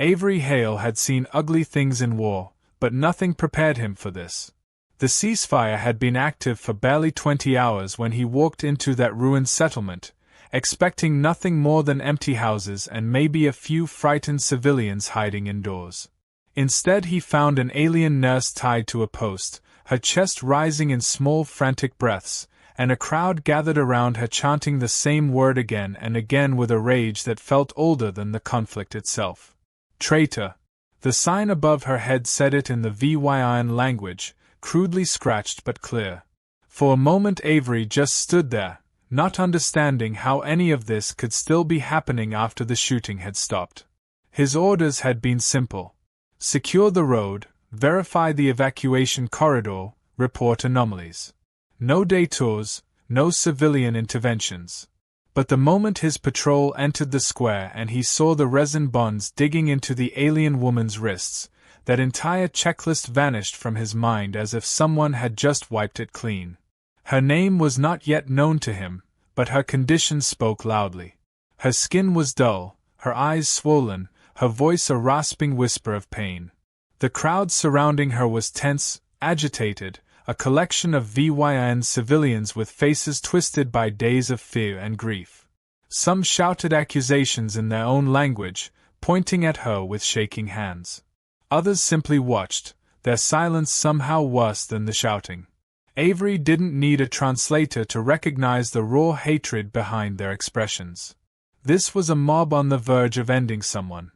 Avery Hale had seen ugly things in war, but nothing prepared him for this. The ceasefire had been active for barely 20 hours when he walked into that ruined settlement, expecting nothing more than empty houses and maybe a few frightened civilians hiding indoors. Instead, he found an alien nurse tied to a post, her chest rising in small frantic breaths, and a crowd gathered around her chanting the same word again and again with a rage that felt older than the conflict itself. Traitor. The sign above her head said it in the HFY language, crudely scratched but clear. For a moment Avery just stood there, not understanding how any of this could still be happening after the shooting had stopped. His orders had been simple. Secure the road, verify the evacuation corridor, report anomalies. No detours, no civilian interventions. But the moment his patrol entered the square and he saw the resin bonds digging into the alien woman's wrists, that entire checklist vanished from his mind as if someone had just wiped it clean. Her name was not yet known to him, but her condition spoke loudly. Her skin was dull, her eyes swollen, her voice a rasping whisper of pain. The crowd surrounding her was tense, agitated, a collection of HFY civilians with faces twisted by days of fear and grief. Some shouted accusations in their own language, pointing at her with shaking hands. Others simply watched, their silence somehow worse than the shouting. Avery didn't need a translator to recognize the raw hatred behind their expressions. This was a mob on the verge of ending someone.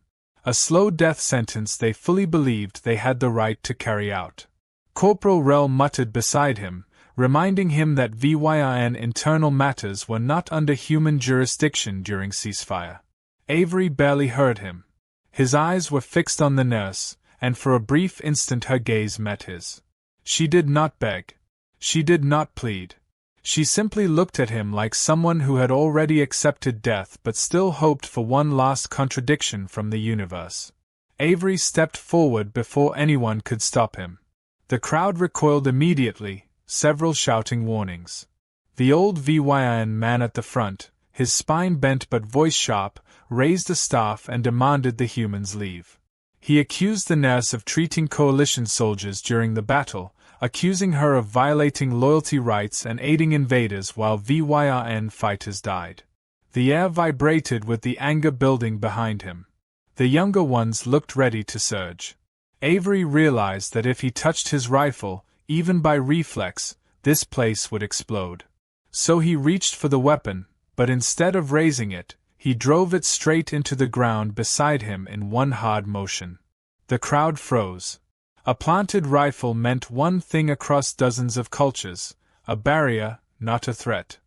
A slow death sentence they fully believed they had the right to carry out. Corporal Rell muttered beside him, reminding him that HFY internal matters were not under human jurisdiction during ceasefire. Avery barely heard him. His eyes were fixed on the nurse, and for a brief instant her gaze met his. She did not beg. She did not plead. She simply looked at him like someone who had already accepted death but still hoped for one last contradiction from the universe. Avery stepped forward before anyone could stop him. The crowd recoiled immediately, several shouting warnings. The old HFY man at the front, his spine bent but voice sharp, raised a staff and demanded the human's leave. He accused the nurse of treating coalition soldiers during the battle, accusing her of violating loyalty rights and aiding invaders while HFY fighters died. The air vibrated with the anger building behind him. The younger ones looked ready to surge. Avery realized that if he touched his rifle, even by reflex, this place would explode. So he reached for the weapon, but instead of raising it, he drove it straight into the ground beside him in one hard motion. The crowd froze. A planted rifle meant one thing across dozens of cultures, a barrier, not a threat.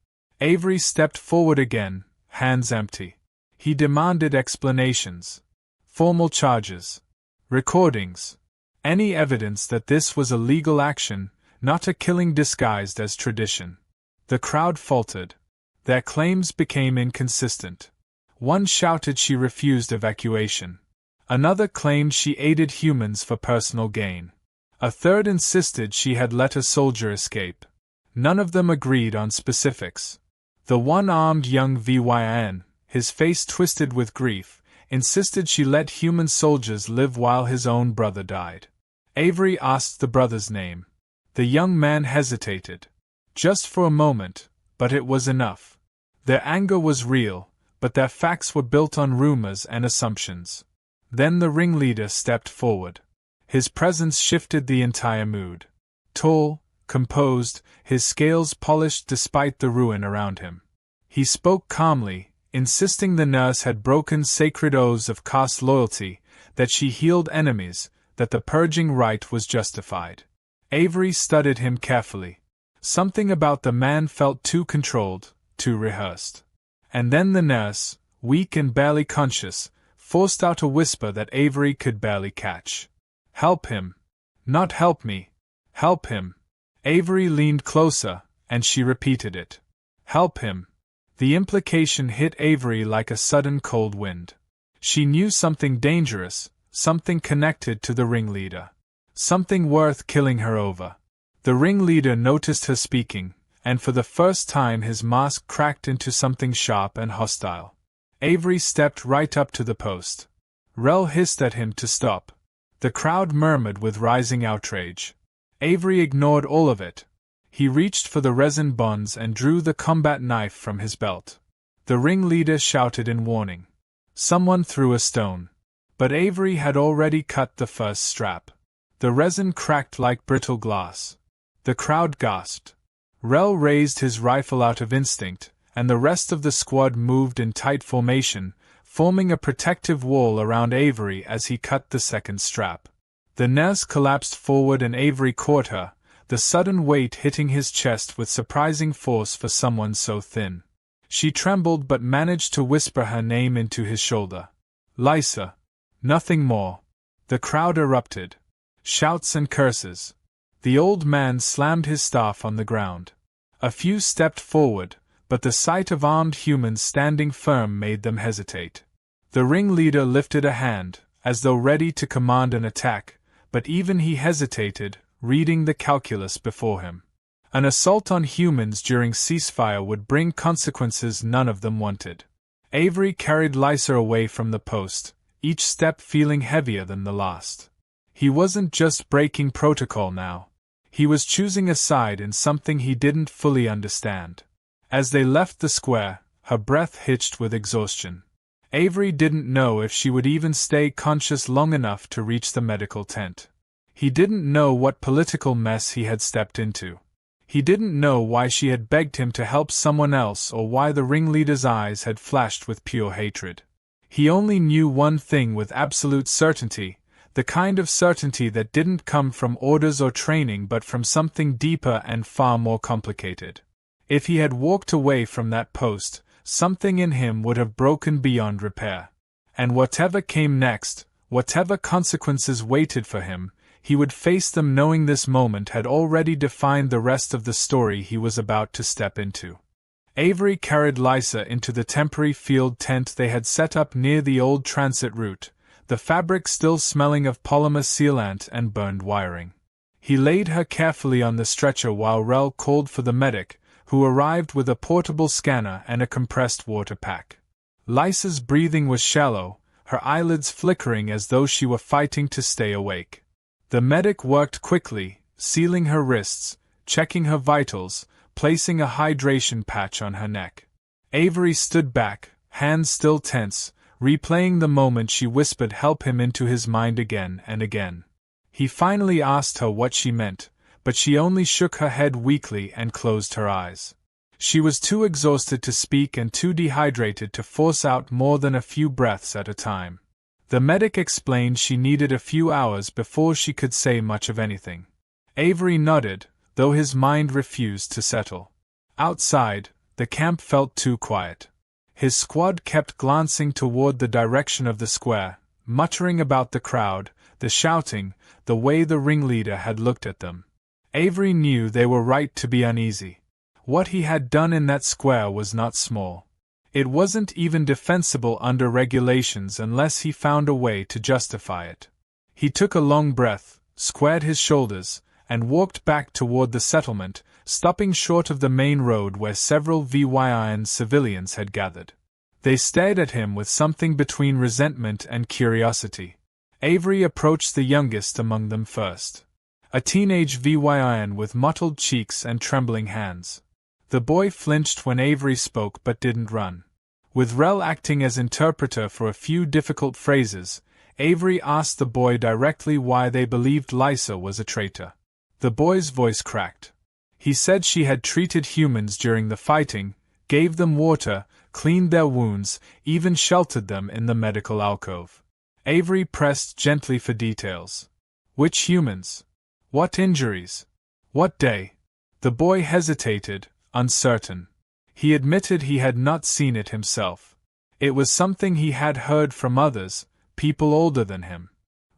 Avery stepped forward again, hands empty. He demanded explanations. Formal charges. Recordings. Any evidence that this was a legal action, not a killing disguised as tradition. The crowd faltered. Their claims became inconsistent. One shouted she refused evacuation. Another claimed she aided humans for personal gain. A third insisted she had let a soldier escape. None of them agreed on specifics. The one-armed young HFY, his face twisted with grief, insisted she let human soldiers live while his own brother died. Avery asked the brother's name. The young man hesitated. Just for a moment, but it was enough. Their anger was real, but their facts were built on rumors and assumptions. Then the ringleader stepped forward. His presence shifted the entire mood. Tall, composed, his scales polished despite the ruin around him. He spoke calmly, insisting the nurse had broken sacred oaths of caste loyalty, that she healed enemies, that the purging rite was justified. Avery studied him carefully. Something about the man felt too controlled, too rehearsed. And then the nurse, weak and barely conscious, forced out a whisper that Avery could barely catch. "Help him. Not help me. Help him." Avery leaned closer, and she repeated it. "Help him." The implication hit Avery like a sudden cold wind. She knew something dangerous, something connected to the ringleader. Something worth killing her over. The ringleader noticed her speaking, and for the first time his mask cracked into something sharp and hostile. Avery stepped right up to the post. Rel hissed at him to stop. The crowd murmured with rising outrage. Avery ignored all of it. He reached for the resin bonds and drew the combat knife from his belt. The ringleader shouted in warning. Someone threw a stone. But Avery had already cut the first strap. The resin cracked like brittle glass. The crowd gasped. Rel raised his rifle out of instinct, and the rest of the squad moved in tight formation, forming a protective wall around Avery as he cut the second strap. The nurse collapsed forward and Avery caught her, the sudden weight hitting his chest with surprising force for someone so thin. She trembled but managed to whisper her name into his shoulder. Lysa. Nothing more. The crowd erupted. Shouts and curses. The old man slammed his staff on the ground. A few stepped forward, but the sight of armed humans standing firm made them hesitate. The ringleader lifted a hand, as though ready to command an attack, but even he hesitated, reading the calculus before him. An assault on humans during ceasefire would bring consequences none of them wanted. Avery carried Lysa away from the post, each step feeling heavier than the last. He wasn't just breaking protocol now. He was choosing a side in something he didn't fully understand. As they left the square, her breath hitched with exhaustion. Avery didn't know if she would even stay conscious long enough to reach the medical tent. He didn't know what political mess he had stepped into. He didn't know why she had begged him to help someone else or why the ringleader's eyes had flashed with pure hatred. He only knew one thing with absolute certainty, the kind of certainty that didn't come from orders or training but from something deeper and far more complicated. If he had walked away from that post, something in him would have broken beyond repair. And whatever came next, whatever consequences waited for him, he would face them knowing this moment had already defined the rest of the story he was about to step into. Avery carried Lysa into the temporary field tent they had set up near the old transit route, the fabric still smelling of polymer sealant and burned wiring. He laid her carefully on the stretcher while Rel called for the medic, who arrived with a portable scanner and a compressed water pack. Lysa's breathing was shallow, her eyelids flickering as though she were fighting to stay awake. The medic worked quickly, sealing her wrists, checking her vitals, placing a hydration patch on her neck. Avery stood back, hands still tense, replaying the moment she whispered help him into his mind again and again. He finally asked her what she meant, but she only shook her head weakly and closed her eyes. She was too exhausted to speak and too dehydrated to force out more than a few breaths at a time. The medic explained she needed a few hours before she could say much of anything. Avery nodded, though his mind refused to settle. Outside, the camp felt too quiet. His squad kept glancing toward the direction of the square, muttering about the crowd, the shouting, the way the ringleader had looked at them. Avery knew they were right to be uneasy. What he had done in that square was not small. It wasn't even defensible under regulations unless he found a way to justify it. He took a long breath, squared his shoulders, and walked back toward the settlement, stopping short of the main road where several HFY civilians had gathered. They stared at him with something between resentment and curiosity. Avery approached the youngest among them first. A teenage HFY with mottled cheeks and trembling hands. The boy flinched when Avery spoke but didn't run. With Rel acting as interpreter for a few difficult phrases, Avery asked the boy directly why they believed Lysa was a traitor. The boy's voice cracked. He said she had treated humans during the fighting, gave them water, cleaned their wounds, even sheltered them in the medical alcove. Avery pressed gently for details. Which humans? What injuries? What day? The boy hesitated, uncertain. He admitted he had not seen it himself. It was something he had heard from others, people older than him.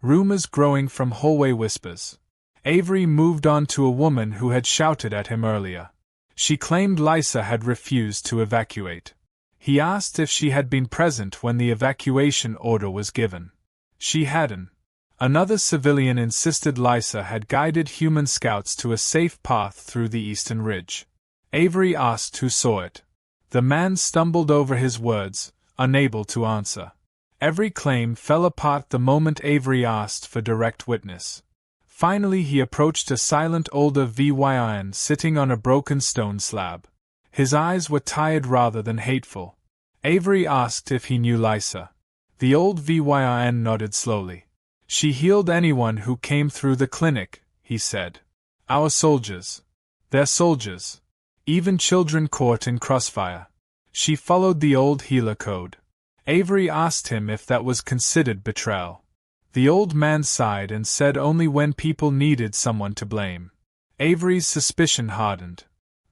Rumors growing from hallway whispers. Avery moved on to a woman who had shouted at him earlier. She claimed Lysa had refused to evacuate. He asked if she had been present when the evacuation order was given. She hadn't. Another civilian insisted Lysa had guided human scouts to a safe path through the eastern ridge. Avery asked who saw it. The man stumbled over his words, unable to answer. Every claim fell apart the moment Avery asked for direct witness. Finally he approached a silent older VYN sitting on a broken stone slab. His eyes were tired rather than hateful. Avery asked if he knew Lisa. The old VYN nodded slowly. She healed anyone who came through the clinic, he said. Our soldiers. Their soldiers. Even children caught in crossfire. She followed the old healer code. Avery asked him if that was considered betrayal. The old man sighed and said only when people needed someone to blame. Avery's suspicion hardened.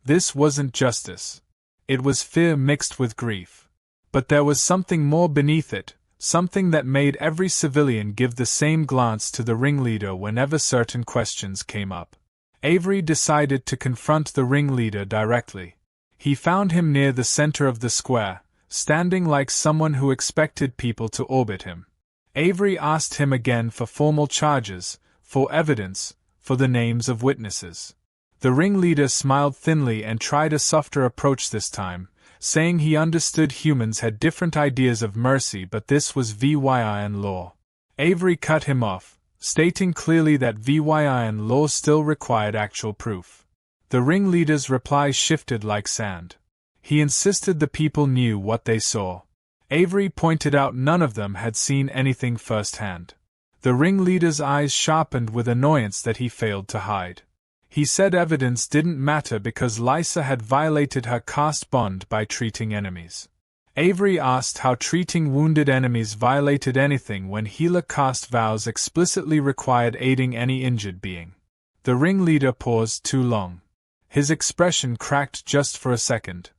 This wasn't justice. It was fear mixed with grief. But there was something more beneath it, something that made every civilian give the same glance to the ringleader whenever certain questions came up. Avery decided to confront the ringleader directly. He found him near the center of the square, standing like someone who expected people to orbit him. Avery asked him again for formal charges, for evidence, for the names of witnesses. The ringleader smiled thinly and tried a softer approach this time, saying he understood humans had different ideas of mercy, but this was VYN law. Avery cut him off, stating clearly that VYN law still required actual proof. The ringleader's reply shifted like sand. He insisted the people knew what they saw. Avery pointed out none of them had seen anything firsthand. The ringleader's eyes sharpened with annoyance that he failed to hide. He said evidence didn't matter because Lisa had violated her caste bond by treating enemies. Avery asked how treating wounded enemies violated anything when healer caste vows explicitly required aiding any injured being. The ringleader paused too long. His expression cracked just for a second.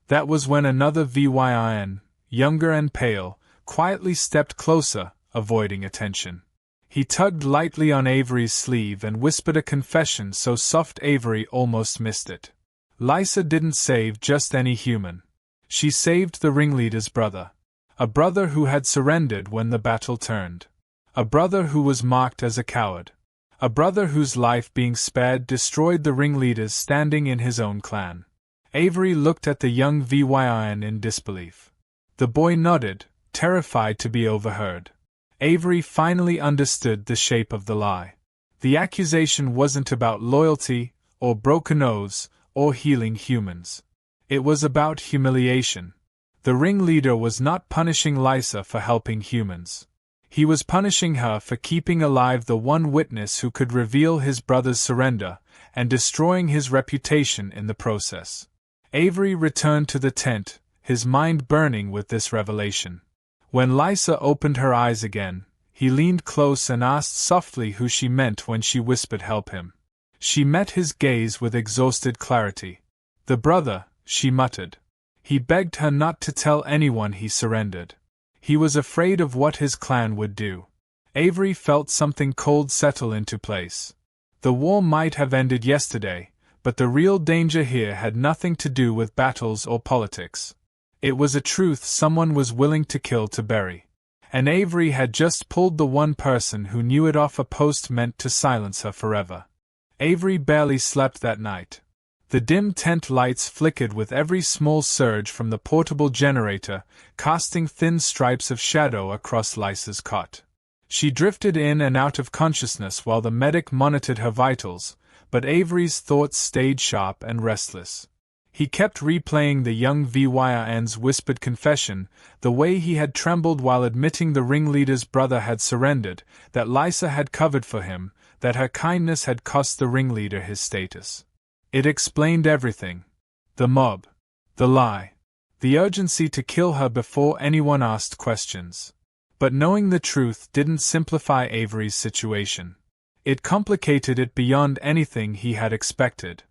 That was when another VYN, younger and pale, quietly stepped closer, avoiding attention. He tugged lightly on Avery's sleeve and whispered a confession so soft Avery almost missed it. Lisa didn't save just any human. She saved the ringleader's brother. A brother who had surrendered when the battle turned. A brother who was marked as a coward. A brother whose life being spared destroyed the ringleader's standing in his own clan. Avery looked at the young VYN in disbelief. The boy nodded, terrified to be overheard. Avery finally understood the shape of the lie. The accusation wasn't about loyalty, or broken oaths, or healing humans. It was about humiliation. The ringleader was not punishing Lisa for helping humans. He was punishing her for keeping alive the one witness who could reveal his brother's surrender, and destroying his reputation in the process. Avery returned to the tent, his mind burning with this revelation. When Lisa opened her eyes again, he leaned close and asked softly who she meant when she whispered help him. She met his gaze with exhausted clarity. The brother, she muttered. He begged her not to tell anyone he surrendered. He was afraid of what his clan would do. Avery felt something cold settle into place. The war might have ended yesterday, but the real danger here had nothing to do with battles or politics. It was a truth someone was willing to kill to bury. And Avery had just pulled the one person who knew it off a post meant to silence her forever. Avery barely slept that night. The dim tent lights flickered with every small surge from the portable generator, casting thin stripes of shadow across Lisa's cot. She drifted in and out of consciousness while the medic monitored her vitals, but Avery's thoughts stayed sharp and restless. He kept replaying the young VYN's whispered confession, the way he had trembled while admitting the ringleader's brother had surrendered, that Lisa had covered for him, that her kindness had cost the ringleader his status. It explained everything. The mob. The lie. The urgency to kill her before anyone asked questions. But knowing the truth didn't simplify Avery's situation. It complicated it beyond anything he had expected.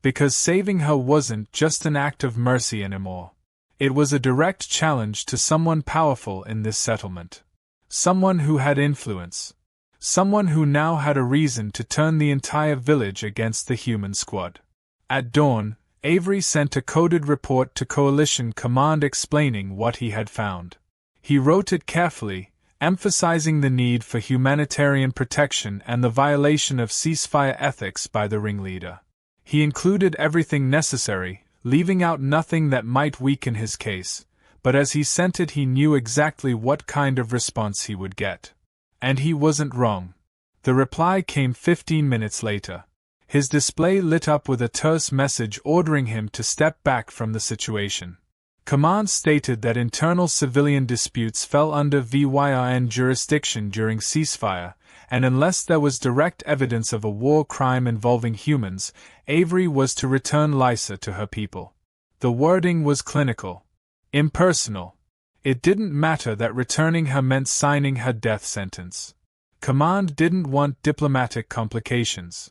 Because saving her wasn't just an act of mercy anymore. It was a direct challenge to someone powerful in this settlement. Someone who had influence. Someone who now had a reason to turn the entire village against the human squad. At dawn, Avery sent a coded report to Coalition Command explaining what he had found. He wrote it carefully, emphasizing the need for humanitarian protection and the violation of ceasefire ethics by the ringleader. He included everything necessary, leaving out nothing that might weaken his case, but as he sent it he knew exactly what kind of response he would get. And he wasn't wrong. The reply came 15 minutes later. His display lit up with a terse message ordering him to step back from the situation. Command stated that internal civilian disputes fell under VYRN jurisdiction during ceasefire, and unless there was direct evidence of a war crime involving humans, Avery was to return Lysa to her people. The wording was clinical, impersonal. It didn't matter that returning her meant signing her death sentence. Command didn't want diplomatic complications.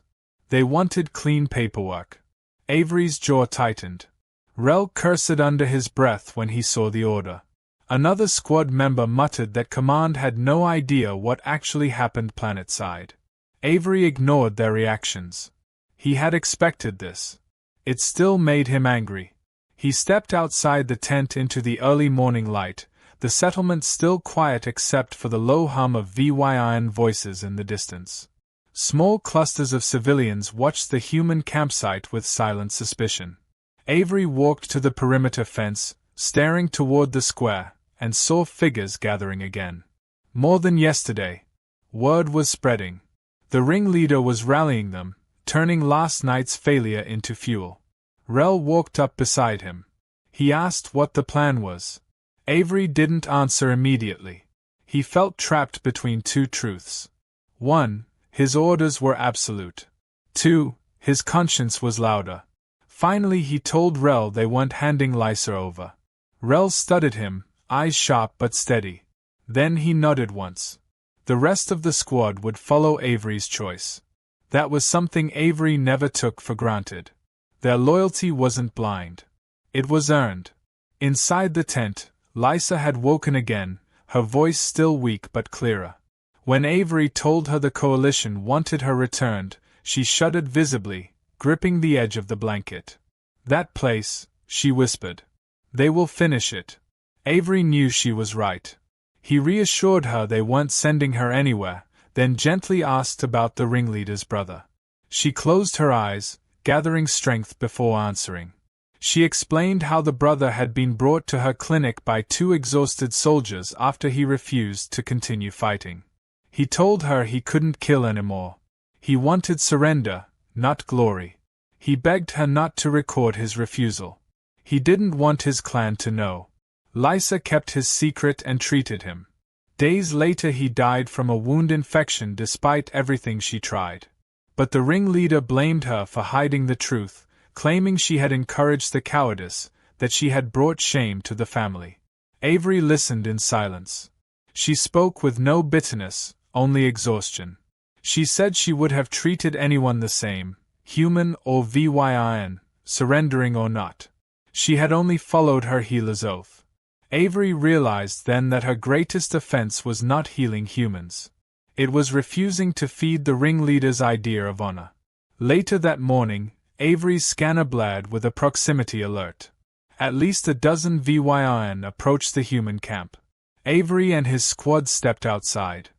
They wanted clean paperwork. Avery's jaw tightened. Rel cursed under his breath when he saw the order. Another squad member muttered that Command had no idea what actually happened planetside. Avery ignored their reactions. He had expected this. It still made him angry. He stepped outside the tent into the early morning light, the settlement still quiet except for the low hum of VYRN voices in the distance. Small clusters of civilians watched the human campsite with silent suspicion. Avery walked to the perimeter fence, staring toward the square, and saw figures gathering again. More than yesterday. Word was spreading. The ringleader was rallying them, turning last night's failure into fuel. Rel walked up beside him. He asked what the plan was. Avery didn't answer immediately. He felt trapped between two truths. 1. His orders were absolute. 2. His conscience was louder. Finally he told Rel they weren't handing Lysa over. Rel studied him, eyes sharp but steady. Then he nodded once. The rest of the squad would follow Avery's choice. That was something Avery never took for granted. Their loyalty wasn't blind. It was earned. Inside the tent, Lysa had woken again, her voice still weak but clearer. When Avery told her the coalition wanted her returned, she shuddered visibly, gripping the edge of the blanket. That place, she whispered. They will finish it. Avery knew she was right. He reassured her they weren't sending her anywhere, then gently asked about the ringleader's brother. She closed her eyes, gathering strength before answering. She explained how the brother had been brought to her clinic by 2 exhausted soldiers after he refused to continue fighting. He told her he couldn't kill anymore. He wanted surrender, not glory. He begged her not to record his refusal. He didn't want his clan to know. Lysa kept his secret and treated him. Days later he died from a wound infection despite everything she tried. But the ringleader blamed her for hiding the truth, claiming she had encouraged the cowardice, that she had brought shame to the family. Avery listened in silence. She spoke with no bitterness, only exhaustion. She said she would have treated anyone the same, human or VYRN, surrendering or not. She had only followed her healer's oath. Avery realized then that her greatest offense was not healing humans. It was refusing to feed the ringleader's idea of honor. Later that morning, Avery's scanner blared with a proximity alert. At least a dozen VYRN approached the human camp. Avery and his squad stepped outside.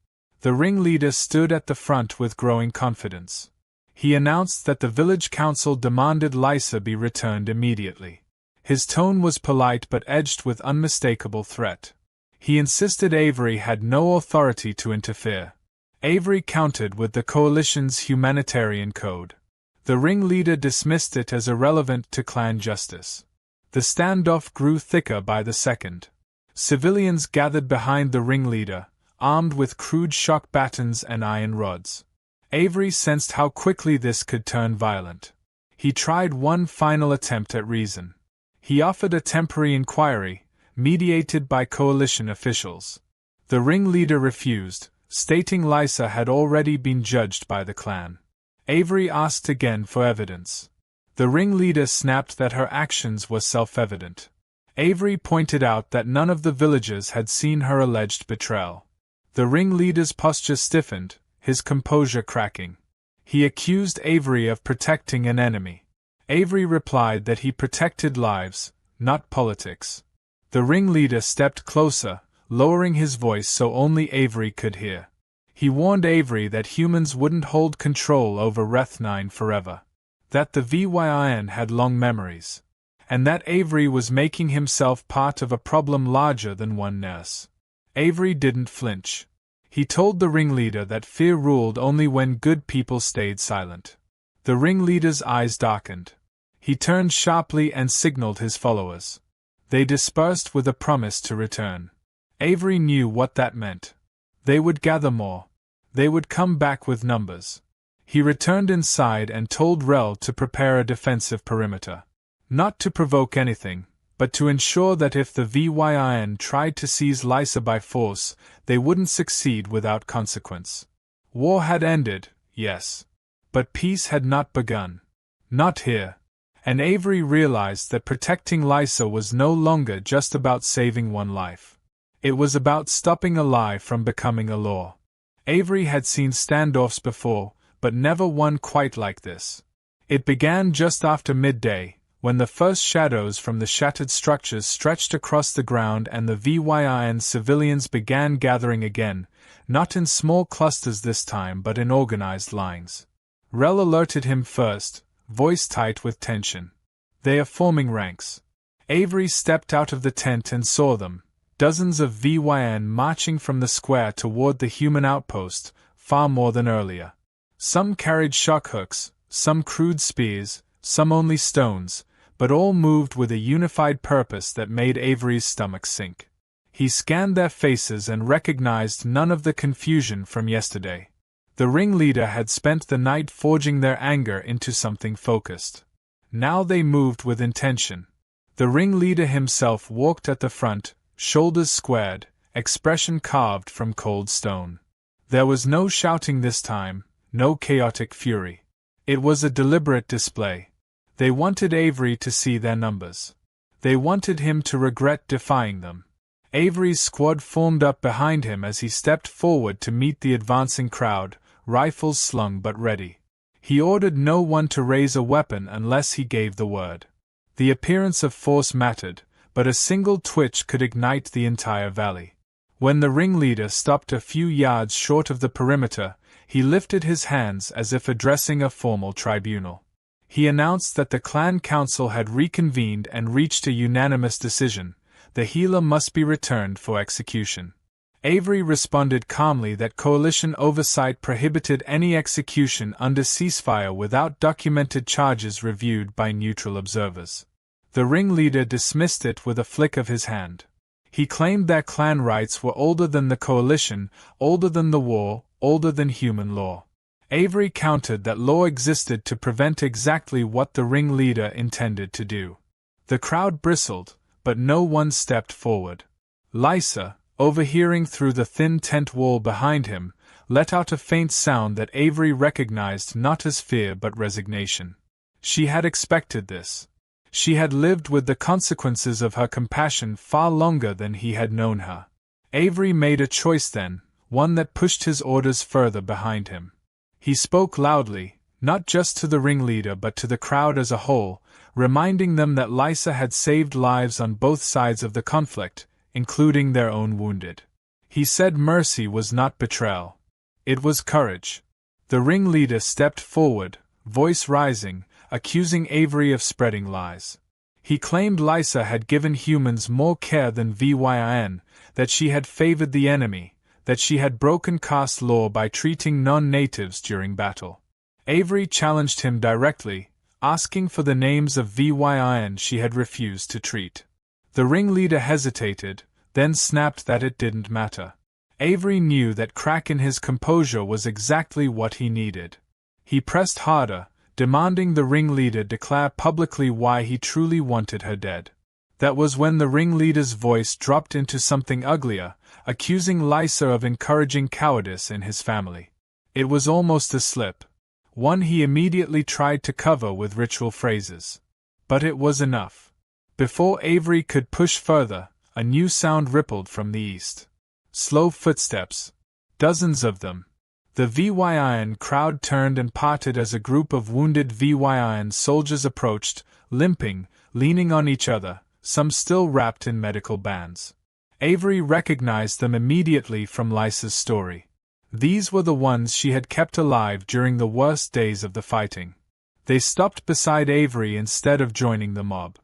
The ringleader stood at the front with growing confidence. He announced that the village council demanded Lysa be returned immediately. His tone was polite but edged with unmistakable threat. He insisted Avery had no authority to interfere. Avery countered with the coalition's humanitarian code. The ringleader dismissed it as irrelevant to clan justice. The standoff grew thicker by the second. Civilians gathered behind the ringleader, armed with crude shock batons and iron rods. Avery sensed how quickly this could turn violent. He tried one final attempt at reason. He offered a temporary inquiry, mediated by coalition officials. The ringleader refused, stating Lysa had already been judged by the clan. Avery asked again for evidence. The ringleader snapped that her actions were self-evident. Avery pointed out that none of the villagers had seen her alleged betrayal. The ringleader's posture stiffened, his composure cracking. He accused Avery of protecting an enemy. Avery replied that he protected lives, not politics. The ringleader stepped closer, lowering his voice so only Avery could hear. He warned Avery that humans wouldn't hold control over Reth9 forever. That the VYRN had long memories. and that Avery was making himself part of a problem larger than one nurse. Avery didn't flinch. He told the ringleader that fear ruled only when good people stayed silent. The ringleader's eyes darkened. He turned sharply and signaled his followers. They dispersed with a promise to return. Avery knew what that meant. They would gather more. They would come back with numbers. He returned inside and told Rel to prepare a defensive perimeter. Not to provoke anything, but to ensure that if the VYIN tried to seize Lysa by force, they wouldn't succeed without consequence. War had ended, yes. But peace had not begun. Not here. And Avery realized that protecting Lysa was no longer just about saving one life. It was about stopping a lie from becoming a law. Avery had seen standoffs before, but never one quite like this. It began just after midday, when the first shadows from the shattered structures stretched across the ground and the VYIN civilians began gathering again, not in small clusters this time but in organized lines. Rel alerted him first, voice tight with tension. They are forming ranks. Avery stepped out of the tent and saw them, dozens of VYN marching from the square toward the human outpost, far more than earlier. Some carried shockhooks, some crude spears, some only stones, but all moved with a unified purpose that made Avery's stomach sink. He scanned their faces and recognized none of the confusion from yesterday. The ringleader had spent the night forging their anger into something focused. Now they moved with intention. The ringleader himself walked at the front, shoulders squared, expression carved from cold stone. There was no shouting this time, no chaotic fury. It was a deliberate display. They wanted Avery to see their numbers. They wanted him to regret defying them. Avery's squad formed up behind him as he stepped forward to meet the advancing crowd, rifles slung but ready. He ordered no one to raise a weapon unless he gave the word. The appearance of force mattered, but a single twitch could ignite the entire valley. When the ringleader stopped a few yards short of the perimeter, he lifted his hands as if addressing a formal tribunal. He announced that the clan council had reconvened and reached a unanimous decision: the healer must be returned for execution. Avery responded calmly that coalition oversight prohibited any execution under ceasefire without documented charges reviewed by neutral observers. The ringleader dismissed it with a flick of his hand. He claimed their clan rights were older than the coalition, older than the war, older than human law. Avery countered that law existed to prevent exactly what the ringleader intended to do. The crowd bristled, but no one stepped forward. Lysa, overhearing through the thin tent wall behind him, let out a faint sound that Avery recognized not as fear but resignation. She had expected this. She had lived with the consequences of her compassion far longer than he had known her. Avery made a choice then, one that pushed his orders further behind him. He spoke loudly, not just to the ringleader but to the crowd as a whole, reminding them that Lysa had saved lives on both sides of the conflict, including their own wounded. He said mercy was not betrayal. It was courage. The ringleader stepped forward, voice rising, accusing Avery of spreading lies. He claimed Lysa had given humans more care than VYIN, that she had favored the enemy, that she had broken caste law by treating non-natives during battle. Avery challenged him directly, asking for the names of VYIN she had refused to treat. The ringleader hesitated, then snapped that it didn't matter. Avery knew that crack in his composure was exactly what he needed. He pressed harder, demanding the ringleader declare publicly why he truly wanted her dead. That was when the ringleader's voice dropped into something uglier, accusing Lysa of encouraging cowardice in his family. It was almost a slip, one he immediately tried to cover with ritual phrases. But it was enough. Before Avery could push further, a new sound rippled from the east. Slow footsteps. Dozens of them. The VYIN crowd turned and parted as a group of wounded VYIN soldiers approached, limping, leaning on each other, some still wrapped in medical bands. Avery recognized them immediately from Lysa's story. These were the ones she had kept alive during the worst days of the fighting. They stopped beside Avery instead of joining the mob.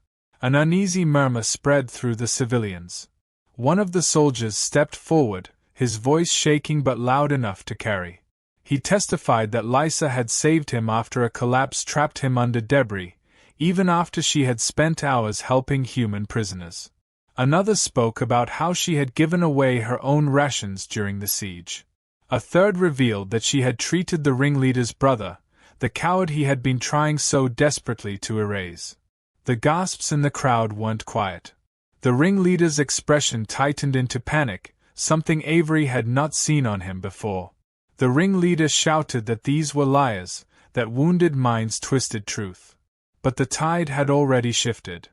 An uneasy murmur spread through the civilians. One of the soldiers stepped forward, his voice shaking but loud enough to carry. He testified that Lysa had saved him after a collapse trapped him under debris, even after she had spent hours helping human prisoners. Another spoke about how she had given away her own rations during the siege. A third revealed that she had treated the ringleader's brother, the coward he had been trying so desperately to erase. The gasps in the crowd weren't quiet. The ringleader's expression tightened into panic, something Avery had not seen on him before. The ringleader shouted that these were liars, that wounded minds twisted truth. But the tide had already shifted.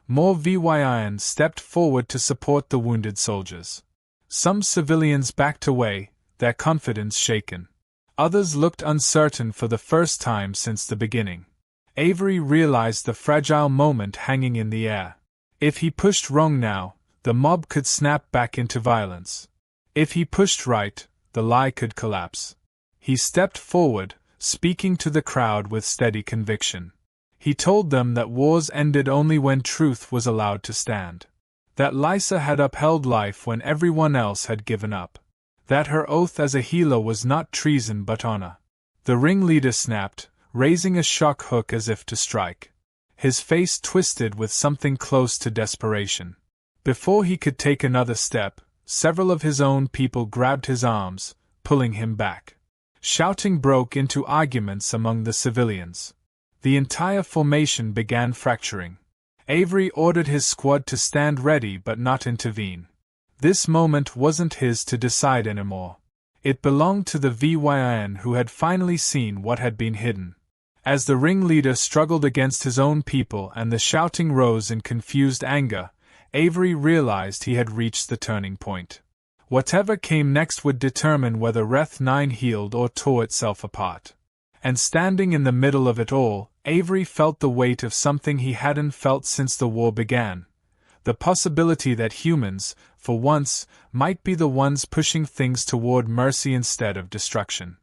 More VYIans stepped forward to support the wounded soldiers. Some civilians backed away, their confidence shaken. Others looked uncertain for the first time since the beginning. Avery realized the fragile moment hanging in the air. If he pushed wrong now, the mob could snap back into violence. If he pushed right, the lie could collapse. He stepped forward, speaking to the crowd with steady conviction. He told them that wars ended only when truth was allowed to stand. That Lysa had upheld life when everyone else had given up. That her oath as a healer was not treason but honor. The ringleader snapped, raising a shock hook as if to strike. His face twisted with something close to desperation. Before he could take another step, several of his own people grabbed his arms, pulling him back. Shouting broke into arguments among the civilians. The entire formation began fracturing. Avery ordered his squad to stand ready but not intervene. This moment wasn't his to decide anymore. It belonged to the VYN who had finally seen what had been hidden. As the ringleader struggled against his own people and the shouting rose in confused anger, Avery realized he had reached the turning point. Whatever came next would determine whether Reth 9 healed or tore itself apart. And standing in the middle of it all, Avery felt the weight of something he hadn't felt since the war began. The possibility that humans, for once, might be the ones pushing things toward mercy instead of destruction.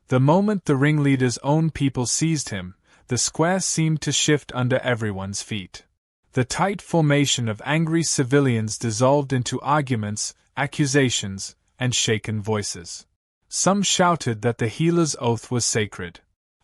The moment the ringleader's own people seized him, the square seemed to shift under everyone's feet. The tight formation of angry civilians dissolved into arguments, accusations, and shaken voices. Some shouted that the healer's oath was sacred.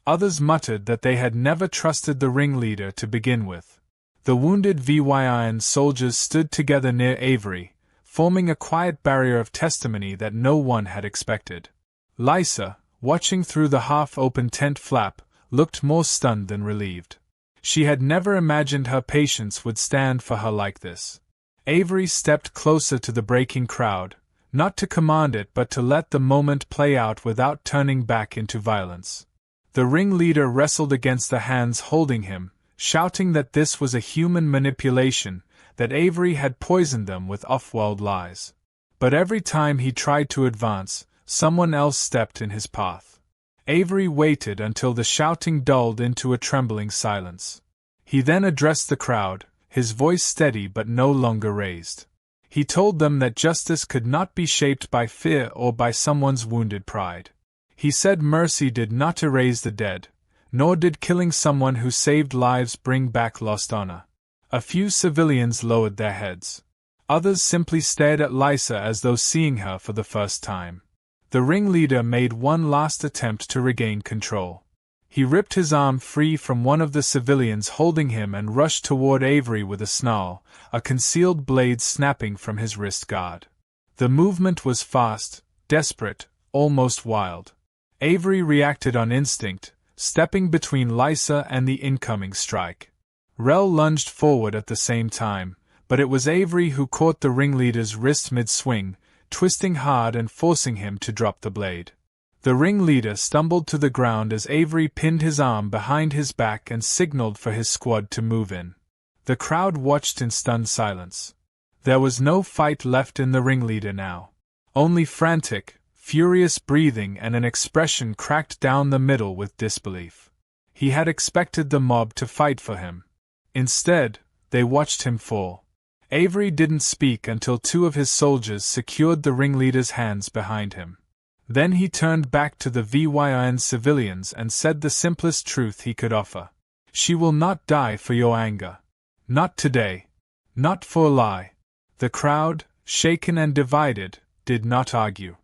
Others muttered that they had never trusted the ringleader to begin with. The wounded VYIan soldiers stood together near Avery, forming a quiet barrier of testimony that no one had expected. Lysa, watching through the half-open tent flap, looked more stunned than relieved. She had never imagined her patients would stand for her like this. Avery stepped closer to the breaking crowd, not to command it but to let the moment play out without turning back into violence. The ringleader wrestled against the hands holding him, shouting that this was a human manipulation, that Avery had poisoned them with off-world lies. But every time he tried to advance, someone else stepped in his path. Avery waited until the shouting dulled into a trembling silence. He then addressed the crowd, his voice steady but no longer raised. He told them that justice could not be shaped by fear or by someone's wounded pride. He said mercy did not erase the dead, nor did killing someone who saved lives bring back lost honor. A few civilians lowered their heads. Others simply stared at Lysa as though seeing her for the first time. The ringleader made one last attempt to regain control. He ripped his arm free from one of the civilians holding him and rushed toward Avery with a snarl, a concealed blade snapping from his wrist guard. The movement was fast, desperate, almost wild. Avery reacted on instinct, stepping between Lysa and the incoming strike. Rel lunged forward at the same time, but it was Avery who caught the ringleader's wrist mid-swing, twisting hard and forcing him to drop the blade. The ringleader stumbled to the ground as Avery pinned his arm behind his back and signaled for his squad to move in. The crowd watched in stunned silence. There was no fight left in the ringleader now. Only frantic, furious breathing and an expression cracked down the middle with disbelief. He had expected the mob to fight for him. Instead, they watched him fall. Avery didn't speak until two of his soldiers secured the ringleader's hands behind him. Then he turned back to the VYN civilians and said the simplest truth he could offer. "She will not die for your anger. Not today. Not for a lie. The crowd, shaken and divided, did not argue.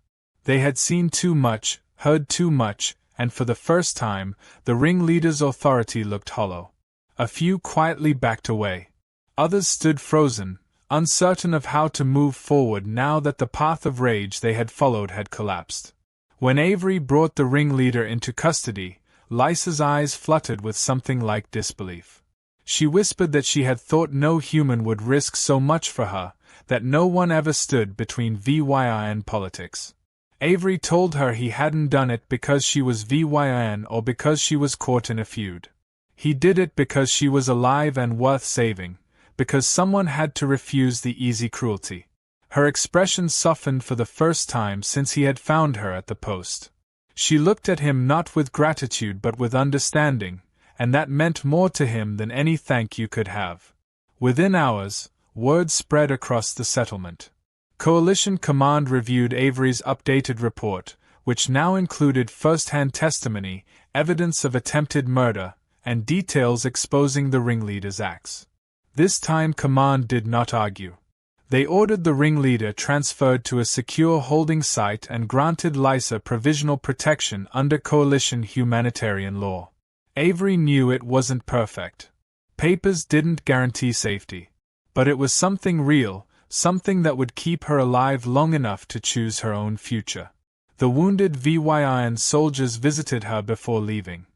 They had seen too much, heard too much, and for the first time, the ringleader's authority looked hollow. A few quietly backed away. Others stood frozen, uncertain of how to move forward now that the path of rage they had followed had collapsed. When Avery brought the ringleader into custody, Lysa's eyes fluttered with something like disbelief. She whispered that she had thought no human would risk so much for her, that no one ever stood between VYI and politics. Avery told her he hadn't done it because she was VYN or because she was caught in a feud. He did it because she was alive and worth saving, because someone had to refuse the easy cruelty. Her expression softened for the first time since he had found her at the post. She looked at him not with gratitude but with understanding, and that meant more to him than any thank you could have. Within hours, word spread across the settlement. Coalition Command reviewed Avery's updated report, which now included first-hand testimony, evidence of attempted murder, and details exposing the ringleader's acts. This time Command did not argue. They ordered the ringleader transferred to a secure holding site and granted Lysa provisional protection under coalition humanitarian law. Avery knew it wasn't perfect. Papers didn't guarantee safety. But it was something real, something that would keep her alive long enough to choose her own future. The wounded VYIN soldiers visited her before leaving.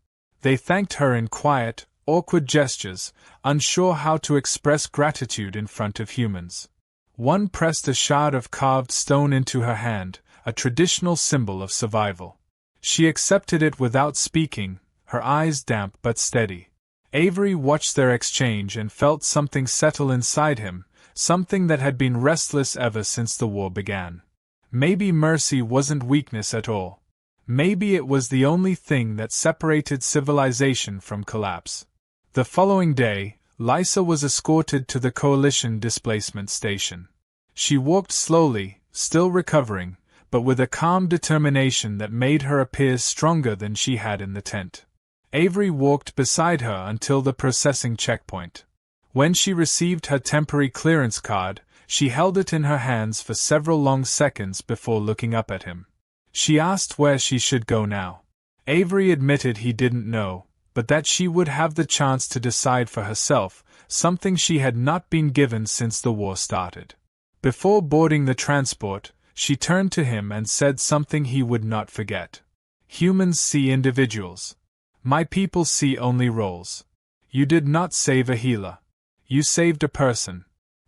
They thanked her in quiet, awkward gestures, unsure how to express gratitude in front of humans. One pressed a shard of carved stone into her hand, a traditional symbol of survival. She accepted it without speaking, her eyes damp but steady. Avery watched their exchange and felt something settle inside him, something that had been restless ever since the war began. Maybe mercy wasn't weakness at all. Maybe it was the only thing that separated civilization from collapse. The following day, Lysa was escorted to the Coalition displacement station. She walked slowly, still recovering, but with a calm determination that made her appear stronger than she had in the tent. Avery walked beside her until the processing checkpoint. When she received her temporary clearance card, she held it in her hands for several long seconds before looking up at him. She asked where she should go now. Avery admitted he didn't know, but that she would have the chance to decide for herself, something she had not been given since the war started. Before boarding the transport, she turned to him and said something he would not forget. Humans see individuals. My people see only roles. You did not save a healer. You saved a person.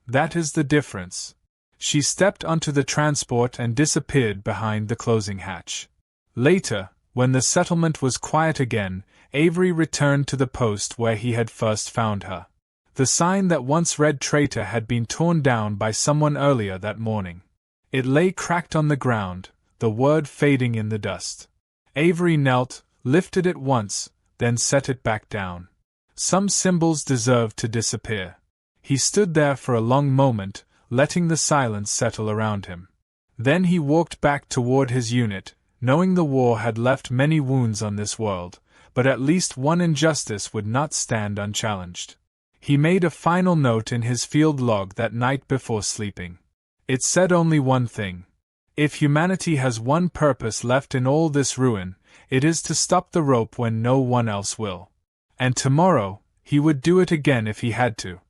That is the difference. She stepped onto the transport and disappeared behind the closing hatch. Later, when the settlement was quiet again, Avery returned to the post where he had first found her. The sign that once read Traitor had been torn down by someone earlier that morning. It lay cracked on the ground, the word fading in the dust. Avery knelt, lifted it once, then set it back down. Some symbols deserved to disappear. He stood there for a long moment, letting the silence settle around him. Then he walked back toward his unit, knowing the war had left many wounds on this world, but at least one injustice would not stand unchallenged. He made a final note in his field log that night before sleeping. It said only one thing. If humanity has one purpose left in all this ruin, it is to stop the rope when no one else will. And tomorrow, he would do it again if he had to.